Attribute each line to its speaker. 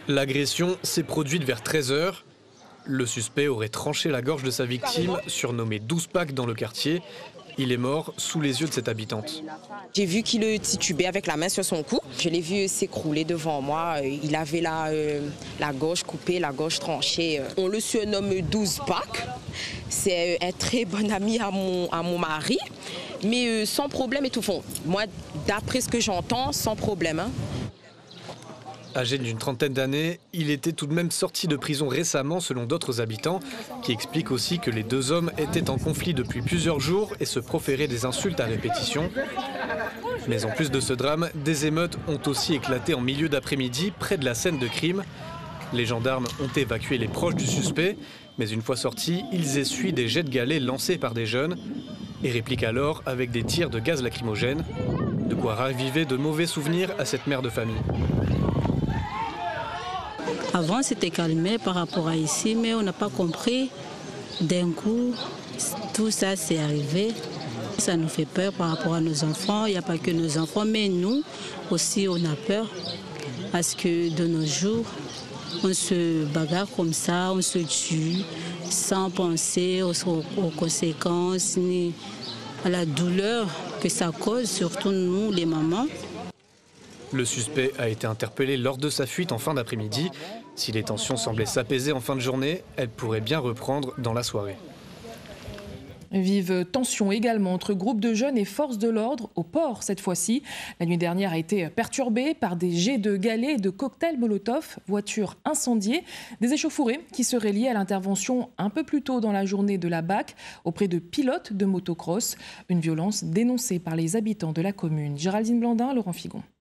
Speaker 1: L'agression s'est produite vers 13 h. Le suspect aurait tranché la gorge de sa victime, surnommée 12 Pack dans le quartier. Il est mort sous les yeux de cette habitante.
Speaker 2: J'ai vu qu'il titubait avec la main sur son cou. Je l'ai vu s'écrouler devant moi. Il avait la gorge coupée, la gorge tranchée. On le surnomme 12 Pack. C'est un très bon ami à mon mari, mais sans problème et tout fond. Moi, d'après ce que j'entends, sans problème.
Speaker 1: Âgé d'une trentaine d'années, il était tout de même sorti de prison récemment selon d'autres habitants, qui expliquent aussi que les deux hommes étaient en conflit depuis plusieurs jours et se proféraient des insultes à répétition. Mais en plus de ce drame, des émeutes ont aussi éclaté en milieu d'après-midi près de la scène de crime. Les gendarmes ont évacué les proches du suspect, mais une fois sortis, ils essuient des jets de galets lancés par des jeunes et répliquent alors avec des tirs de gaz lacrymogène. De quoi raviver de mauvais souvenirs à cette mère de famille.
Speaker 3: Avant, c'était calmé par rapport à ici, mais on n'a pas compris. D'un coup, tout ça s'est arrivé. Ça nous fait peur par rapport à nos enfants. Il n'y a pas que nos enfants, mais nous aussi, on a peur. Parce que de nos jours, on se bagarre comme ça, on se tue, sans penser aux conséquences ni à la douleur que ça cause, surtout nous, les mamans.
Speaker 1: Le suspect a été interpellé lors de sa fuite en fin d'après-midi. Si les tensions semblaient s'apaiser en fin de journée, elles pourraient bien reprendre dans la soirée.
Speaker 4: Vive tension également entre groupes de jeunes et forces de l'ordre au port cette fois-ci. La nuit dernière a été perturbée par des jets de galets et de cocktails Molotov, voitures incendiées, des échauffourées qui seraient liées à l'intervention un peu plus tôt dans la journée de la BAC auprès de pilotes de motocross. Une violence dénoncée par les habitants de la commune. Géraldine Blandin, Laurent Figon.